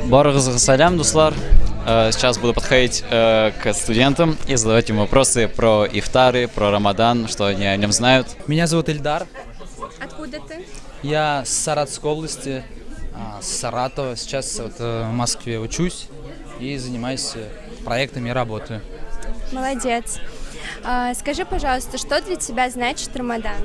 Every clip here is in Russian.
Барыгызга салям, дуслар. Сейчас буду подходить к студентам и задавать им вопросы про ифтары, про Рамадан, что они о нем знают. Меня зовут Ильдар. Откуда ты? Я с Саратовской области, с Саратова. Сейчас в Москве учусь и занимаюсь проектами и работаю. Молодец. Скажи, пожалуйста, что для тебя значит Рамадан?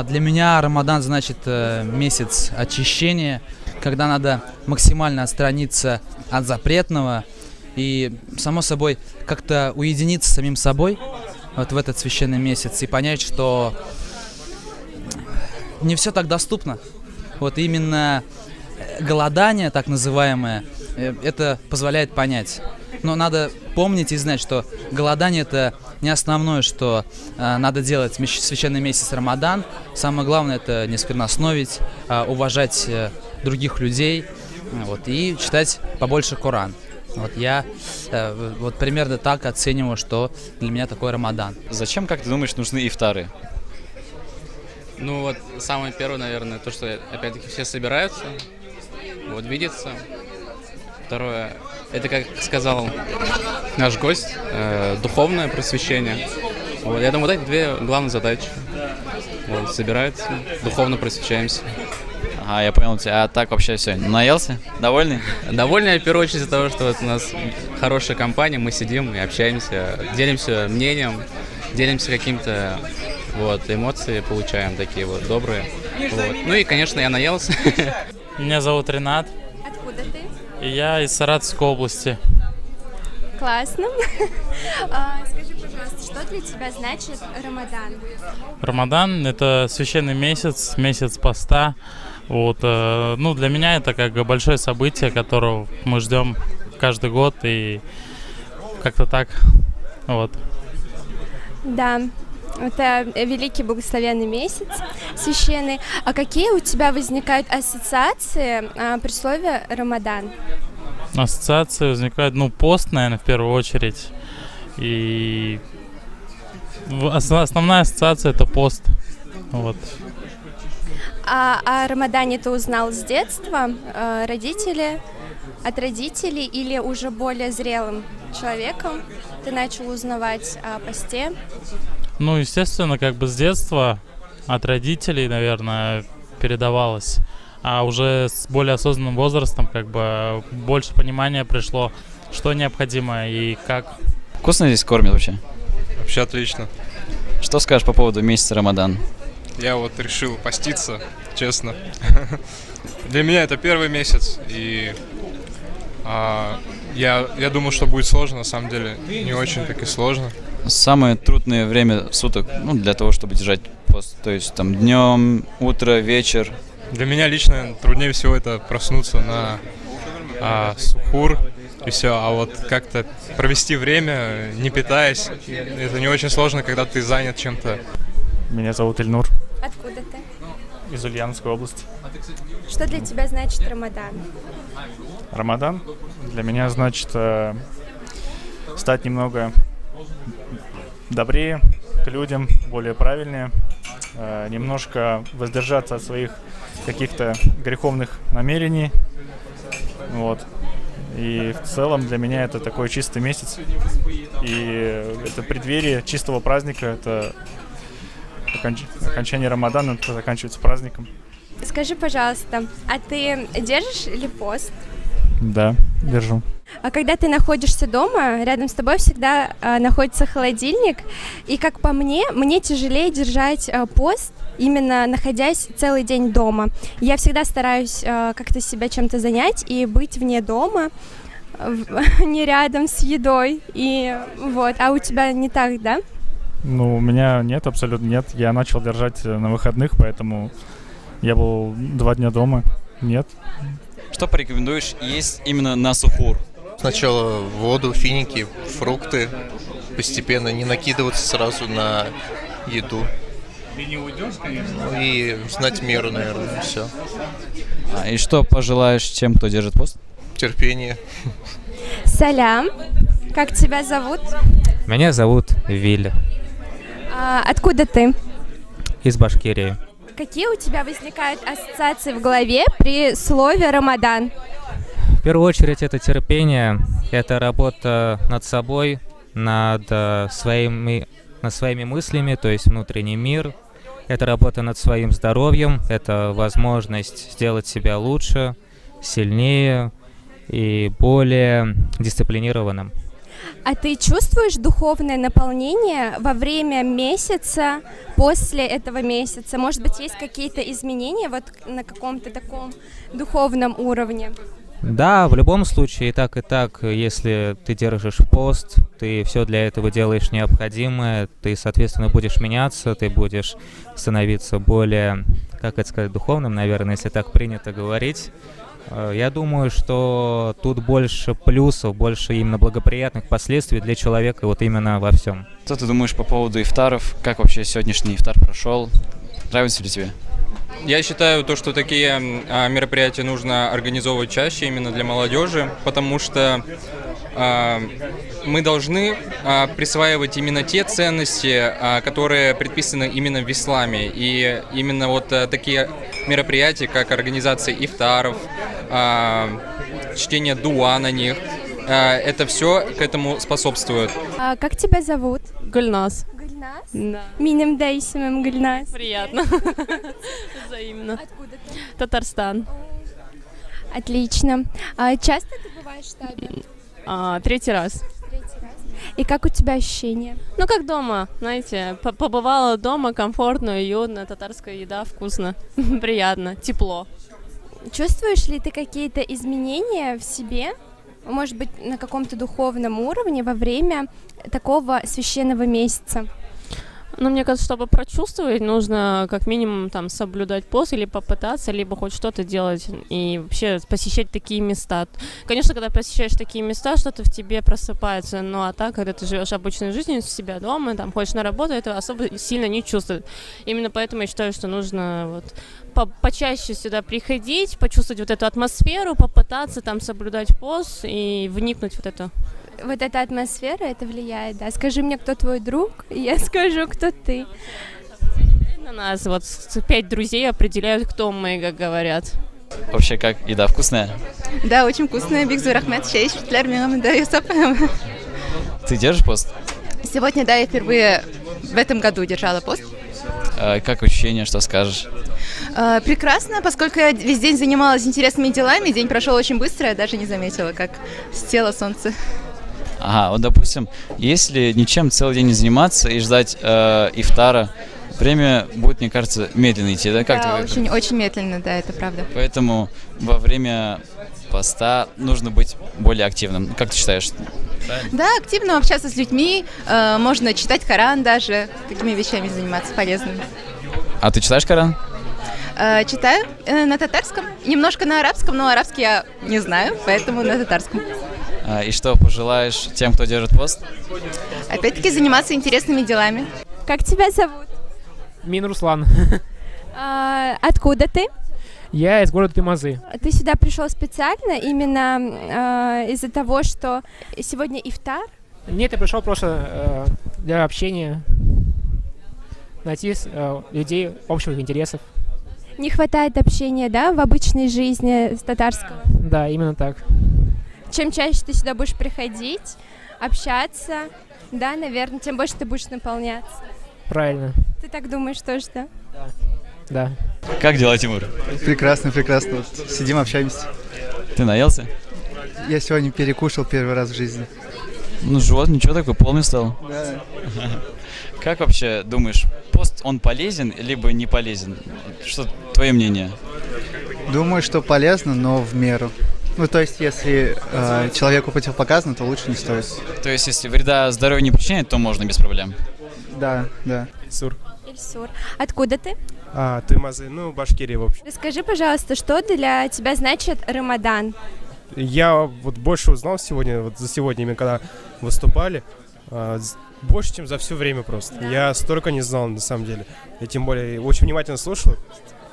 Для меня Рамадан значит месяц очищения, когда надо максимально отстраниться от запретного и, само собой, как-то уединиться с самим собой вот в этот священный месяц и понять, что не все так доступно. Вот именно голодание, так называемое, это позволяет понять. Но надо помнить и знать, что голодание – это не основное, что надо делать в священный месяц Рамадан. Самое главное – это не сквернословить, уважать других людей вот, и читать побольше Коран. Вот я вот примерно так оцениваю, что для меня такой Рамадан. Зачем, как ты думаешь, нужны ифтары? Ну вот самое первое, наверное, то, что опять-таки все собираются, вот видятся. Второе, это, как сказал наш гость, духовное просвещение. Вот, я думаю, вот эти две главные задачи. Вот, собираются, духовно просвещаемся. Ага, я понял тебя. А так вообще все, наелся? Довольный? Довольны, в первую очередь, из-за того, что вот у нас хорошая компания, мы сидим и общаемся, делимся мнением, делимся каким-то вот, эмоции, получаем такие вот добрые. Вот. Ну и, конечно, я наелся. Меня зовут Ренат. Откуда ты? И я из Саратовской области. Классно. Скажи, пожалуйста, что для тебя значит Рамадан? Рамадан – это священный месяц, месяц поста. Вот, ну, для меня это как большое событие, которого мы ждем каждый год, и как-то так, вот. Да, это великий благословенный месяц священный. А какие у тебя возникают ассоциации при слове Рамадан? Ассоциации возникают, ну, пост, наверное, в первую очередь. И основная ассоциация – это пост, вот. А о Рамадане ты узнал с детства? От родителей или уже более зрелым человеком ты начал узнавать о посте? Ну, естественно, как бы с детства от родителей, наверное, передавалось. А уже с более осознанным возрастом как бы больше понимания пришло, что необходимо и как. Вкусно здесь кормят вообще? Вообще отлично. Что скажешь по поводу месяца Рамадан? Я вот решил поститься, честно. Для меня это первый месяц, и я думаю, что будет сложно, на самом деле. Не очень так и сложно. Самое трудное время суток, ну, для того, чтобы держать пост, то есть там днем, утро, вечер. Для меня лично труднее всего это проснуться на сухур и все, а вот как-то провести время, не питаясь, это не очень сложно, когда ты занят чем-то. Меня зовут Ильнур. Откуда ты? Из Ульяновской области. Что для тебя значит Рамадан? Рамадан для меня значит стать немного добрее к людям, более правильнее, немножко воздержаться от своих каких-то греховных намерений. Вот. И в целом для меня это такой чистый месяц. И это преддверие чистого праздника, это окончание Рамадана, это заканчивается праздником. Скажи, пожалуйста, а ты держишь ли пост? Да, держу. А когда ты находишься дома, рядом с тобой всегда находится холодильник. И как по мне тяжелее держать пост, именно находясь целый день дома. Я всегда стараюсь как-то себя чем-то занять и быть вне дома, не рядом с едой. И вот. А у тебя не так, да? Ну, у меня нет, абсолютно нет. Я начал держать на выходных, поэтому я был 2 дня дома. Нет. Что порекомендуешь есть именно на сухур? Сначала воду, финики, фрукты. Постепенно не накидываться сразу на еду. Ты не уйдешь, конечно. Ну и знать меру, наверное, все. И что пожелаешь тем, кто держит пост? Терпение. Салям. Как тебя зовут? Меня зовут Виля. Откуда ты? Из Башкирии. Какие у тебя возникают ассоциации в голове при слове Рамадан? В первую очередь это терпение, это работа над собой, над своими мыслями, то есть внутренний мир. Это работа над своим здоровьем, это возможность сделать себя лучше, сильнее и более дисциплинированным. А ты чувствуешь духовное наполнение во время месяца, после этого месяца? Может быть, есть какие-то изменения вот на каком-то таком духовном уровне? Да, в любом случае, и так, если ты держишь пост, ты все для этого делаешь необходимое, ты, соответственно, будешь меняться, ты будешь становиться более, как это сказать, духовным, наверное, если так принято говорить. Я думаю, что тут больше плюсов, больше именно благоприятных последствий для человека вот именно во всем. Что ты думаешь по поводу ифтаров? Как вообще сегодняшний ифтар прошел? Нравится ли тебе? Я считаю, что такие мероприятия нужно организовывать чаще именно для молодежи, потому что мы должны присваивать именно те ценности, которые предписаны именно в исламе. И именно вот такие мероприятия, как организация ифтаров, чтение дуа на них, это все к этому способствует. Как тебя зовут? Гульнас. Гульнас? Да. Минем Дейсимем Гульнас. Приятно. Взаимно. Откуда ты? Татарстан. Отлично. Часто ты бываешь в штабе? Третий раз. И как у тебя ощущения? Ну, как дома, знаете, побывала дома, комфортно, уютно, татарская еда, вкусно, приятно, тепло. Чувствуешь ли ты какие-то изменения в себе, может быть, на каком-то духовном уровне во время такого священного месяца? Ну, мне кажется, чтобы прочувствовать, нужно как минимум там соблюдать пост или попытаться, либо хоть что-то делать и вообще посещать такие места. Конечно, когда посещаешь такие места, что-то в тебе просыпается, ну а так, когда ты живешь обычной жизнью у себя дома, там ходишь на работу, это особо сильно не чувствует. Именно поэтому я считаю, что нужно вот почаще сюда приходить, почувствовать вот эту атмосферу, попытаться там соблюдать пост и вникнуть в вот это. Вот эта атмосфера, это влияет, да. Скажи мне, кто твой друг, и я скажу, кто ты. На нас вот 5 друзей определяют, кто мы, как говорят. Вообще, как еда вкусная? Да, очень вкусная. Бигзу Рахмет, Ты держишь пост? Сегодня, да, я впервые в этом году держала пост. Как ощущения, что скажешь? Прекрасно, поскольку я весь день занималась интересными делами, день прошел очень быстро, я даже не заметила, как село солнце. Ага, вот допустим, если ничем целый день не заниматься и ждать ифтара, время будет, мне кажется, медленно идти, да? Да, очень медленно, да, это правда. Поэтому во время поста нужно быть более активным. Как ты считаешь? Правильно? Да, активно общаться с людьми, можно читать Коран даже, такими вещами заниматься полезными. А ты читаешь Коран? Читаю на татарском, немножко на арабском, но арабский я не знаю, поэтому на татарском. И что пожелаешь тем, кто держит пост? Опять-таки заниматься интересными делами. Как тебя зовут? Мин Руслан. Откуда ты? Я из города Тымазы. Ты сюда пришел специально именно из-за того, что сегодня ифтар? Нет, я пришел просто для общения, найти людей общих интересов. Не хватает общения, да, в обычной жизни с татарского? Да, именно так. Чем чаще ты сюда будешь приходить, общаться, да, наверное, тем больше ты будешь наполняться. Правильно. Ты так думаешь тоже, да? Да. Как дела, Тимур? Прекрасно, прекрасно. Вот сидим, общаемся. Ты наелся? Я сегодня перекушал первый раз в жизни. Ну, живот ничего, такой полный стал. Да. Как вообще думаешь, пост, он полезен, либо не полезен? Что твое мнение? Думаю, что полезно, но в меру. Ну, то есть, если человеку противопоказано, то лучше не стоит. То есть, если вреда здоровью не причиняет, то можно без проблем? Да, да. Ильсур. Ильсур. Откуда ты? Тымазы, Башкирия, в общем. Расскажи, пожалуйста, что для тебя значит Рамадан? Я вот больше узнал сегодня, вот за сегодня, именно когда выступали, больше, чем за все время просто. Да. Я столько не знал, на самом деле. Я тем более очень внимательно слушал.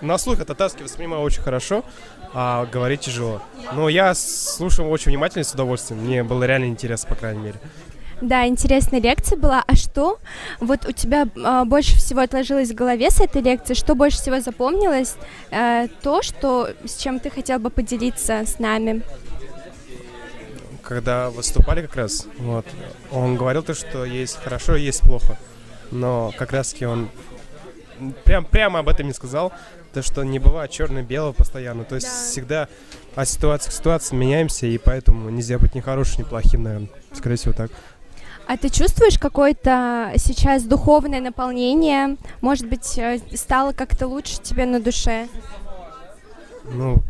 На слух татарский воспринимаю очень хорошо, а говорить тяжело. Но я слушал очень внимательно и с удовольствием. Мне было реально интересно, по крайней мере. Да, интересная лекция была. А что вот у тебя больше всего отложилось в голове с этой лекции? Что больше всего запомнилось? То, с чем ты хотел бы поделиться с нами? когда выступали как раз, вот, он говорил то, что есть хорошо, есть плохо. Но как раз-таки он прямо об этом не сказал, то, что не бывает черно-белого постоянно. То есть всегда от ситуации к ситуации меняемся, и поэтому нельзя быть ни хорошим, ни плохим, наверное. Скорее всего, так. А ты чувствуешь какое-то сейчас духовное наполнение? Может быть, стало как-то лучше тебе на душе? Ну,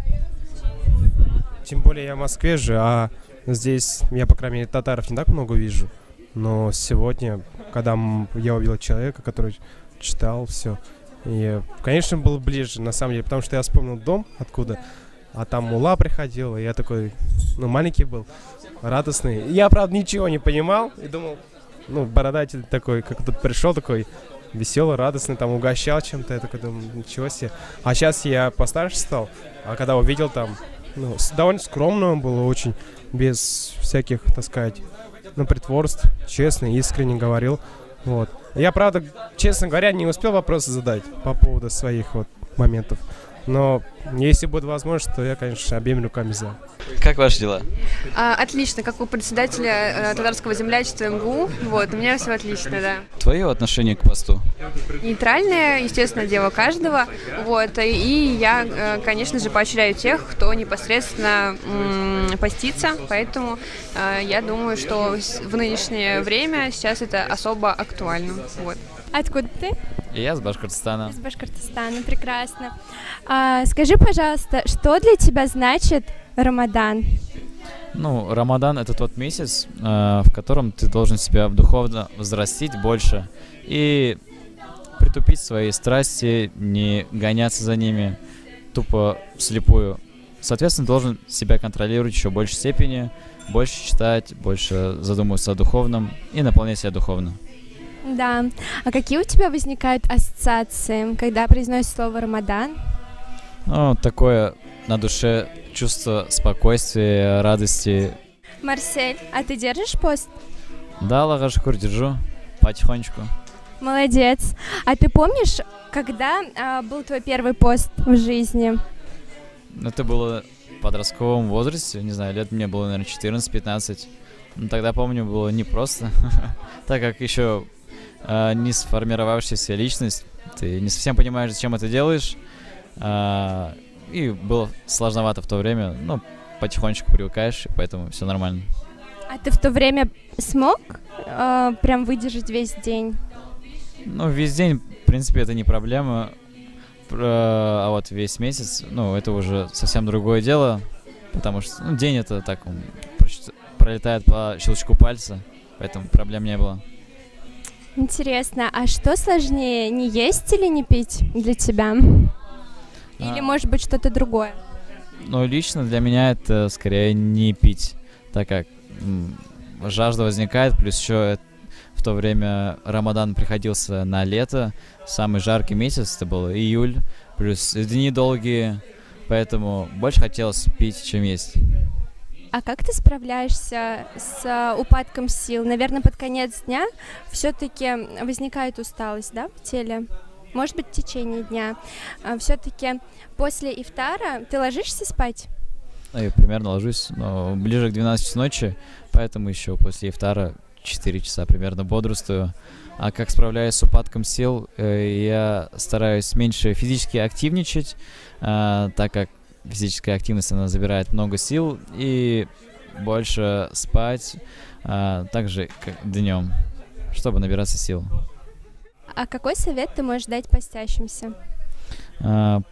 тем более я в Москве же, а здесь я, по крайней мере, татаров не так много вижу. Но сегодня, когда я увидел человека, который читал все, и, конечно, был ближе, на самом деле, потому что я вспомнил дом, откуда, а там мулла приходил, и я такой, маленький был, радостный. Я, правда, ничего не понимал и думал, бородатель такой, как тут пришел, такой веселый, радостный, там угощал чем-то, я такой думаю, ничего себе. А сейчас я постарше стал, а когда увидел там, довольно скромно он был, очень, без всяких, так сказать, притворств, честно, искренне говорил, вот. Я, правда, честно говоря, не успел вопросы задать по поводу своих моментов. Но если будет возможность, то я, конечно, обеими руками за. Как ваши дела? Отлично, как у председателя татарского землячества МГУ. Вот, у меня все отлично, да. Твое отношение к посту? Нейтральное, естественно, дело каждого. Вот, и я, конечно же, поощряю тех, кто непосредственно постится. Поэтому я думаю, что в нынешнее время сейчас это особо актуально. Вот. Откуда ты? Я с Башкортостана. Из Башкортостана, прекрасно. Скажи, пожалуйста, что для тебя значит Рамадан? Рамадан — это тот месяц, в котором ты должен себя духовно взрастить больше и притупить свои страсти, не гоняться за ними тупо вслепую. Соответственно, должен себя контролировать еще в большей степени, больше читать, больше задумываться о духовном и наполнять себя духовно. Да. А какие у тебя возникают ассоциации, когда произносишь слово «Рамадан»? Такое на душе чувство спокойствия, радости. Марсель, а ты держишь пост? Да, Аллаху шукур, держу. Потихонечку. Молодец. А ты помнишь, когда был твой первый пост в жизни? Это было в подростковом возрасте, не знаю, лет мне было, наверное, 14-15. Тогда, помню, было непросто, так как еще не сформировавшаяся личность, ты не совсем понимаешь, зачем это делаешь, и было сложновато в то время, потихонечку привыкаешь, и поэтому все нормально. А ты в то время смог прям выдержать весь день? Весь день, в принципе, это не проблема, а вот весь месяц, это уже совсем другое дело, потому что день это так, он пролетает по щелчку пальца, поэтому проблем не было. Интересно, а что сложнее, не есть или не пить для тебя? Или, может быть, что-то другое? Лично для меня это скорее не пить, так как жажда возникает, плюс еще в то время Рамадан приходился на лето, самый жаркий месяц, это был июль, плюс дни долгие, поэтому больше хотелось пить, чем есть. А как ты справляешься с упадком сил? Наверное, под конец дня все-таки возникает усталость, да, в теле? Может быть, в течение дня. Все-таки после ифтара ты ложишься спать? Я примерно ложусь, но ближе к 12 ночи, поэтому еще после ифтара 4 часа примерно бодрствую. А как справляюсь с упадком сил, я стараюсь меньше физически активничать, так как физическая активность, она забирает много сил, и больше спать, так же как днем, чтобы набираться сил. А какой совет ты можешь дать постящимся?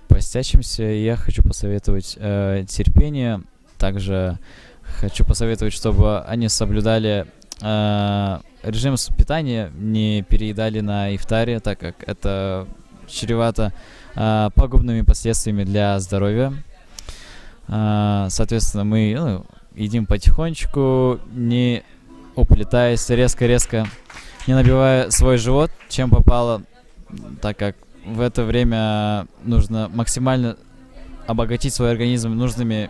Постящимся я хочу посоветовать терпение, также хочу посоветовать, чтобы они соблюдали режим питания, не переедали на ифтаре, так как это чревато пагубными последствиями для здоровья. Соответственно, мы едим потихонечку, не уплетаясь резко-резко, не набивая свой живот, чем попало, так как в это время нужно максимально обогатить свой организм нужными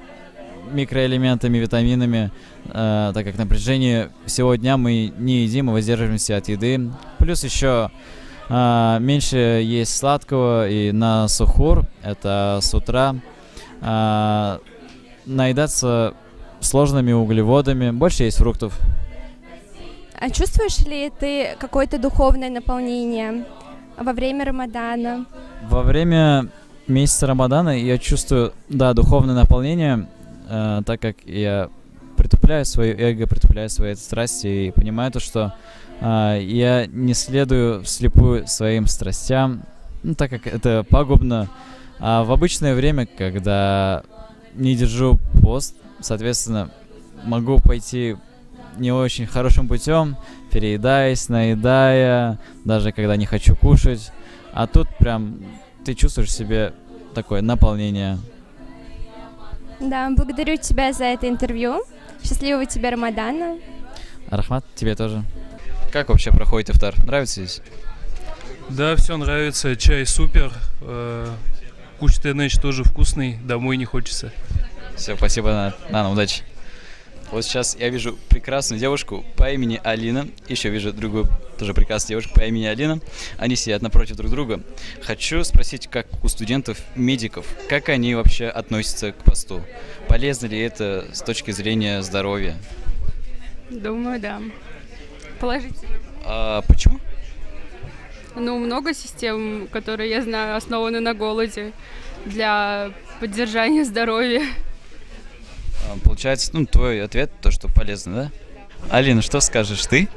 микроэлементами, витаминами, так как на протяжении всего дня мы не едим и воздерживаемся от еды. Плюс еще меньше есть сладкого, и на сухур, это с утра, наедаться сложными углеводами, больше есть фруктов. А чувствуешь ли ты какое-то духовное наполнение во время Рамадана? Во время месяца Рамадана я чувствую, да, духовное наполнение, так как я притупляю свое эго, притупляю свои страсти и понимаю то, что я не следую вслепую своим страстям, так как это пагубно. А в обычное время, когда не держу пост, соответственно, могу пойти не очень хорошим путем, переедаясь, наедая, даже когда не хочу кушать. А тут прям ты чувствуешь в себе такое наполнение. Да, благодарю тебя за это интервью. Счастливого тебе Рамадана. Рахмат, тебе тоже. Как вообще проходит ифтар? Нравится здесь? Да, все нравится, чай супер, куча ночь тоже вкусный, домой не хочется. Все, спасибо, Нана, удачи. Вот сейчас я вижу прекрасную девушку по имени Алина, еще вижу другую тоже прекрасную девушку по имени Алина. Они сидят напротив друг друга. Хочу спросить, как у студентов-медиков, как они вообще относятся к посту? Полезно ли это с точки зрения здоровья? Думаю, да. Положительно. А почему? Ну, много систем, которые, я знаю, основаны на голоде для поддержания здоровья. Получается, твой ответ, то, что полезно, да? Алина, что скажешь ты?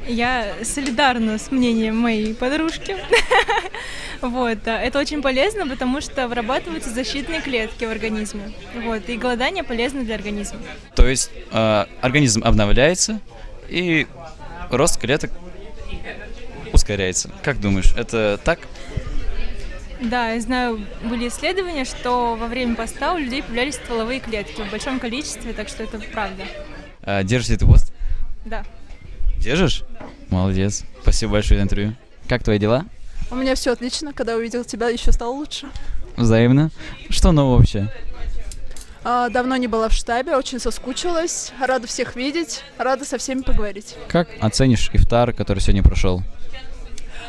Я солидарна с мнением моей подружки. Вот, это очень полезно, потому что вырабатываются защитные клетки в организме. Вот, и голодание полезно для организма. То есть организм обновляется и рост клеток ускоряется. Как думаешь, это так? Да, я знаю, были исследования, что во время поста у людей появлялись стволовые клетки в большом количестве, так что это правда. Держишь ли ты пост? Да. Держишь? Молодец. Спасибо большое за интервью. Как твои дела? У меня все отлично. Когда увидел тебя, еще стало лучше. Взаимно. Что нового вообще? Давно не была в штабе, очень соскучилась. Рада всех видеть, рада со всеми поговорить. Как оценишь ифтар, который сегодня прошел?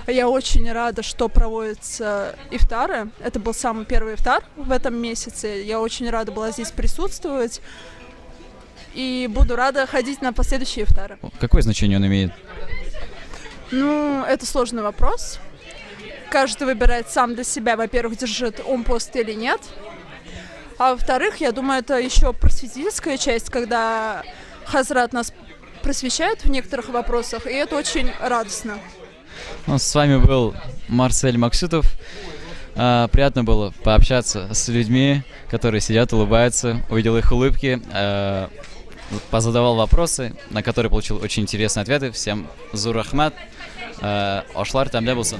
Я очень рада, что проводятся ифтары. Это был самый первый ифтар в этом месяце. Я очень рада была здесь присутствовать. И буду рада ходить на последующие ифтары. Какое значение он имеет? Ну, это сложный вопрос. Каждый выбирает сам для себя, во-первых, держит он пост или нет. А во-вторых, я думаю, это еще просветительская часть, когда Хазрат нас просвещает в некоторых вопросах, и это очень радостно. С вами был Марсель Максютов. Приятно было пообщаться с людьми, которые сидят, улыбаются. Увидел их улыбки, позадавал вопросы, на которые получил очень интересные ответы. Всем зур рахмат. Ошлар там не булсын.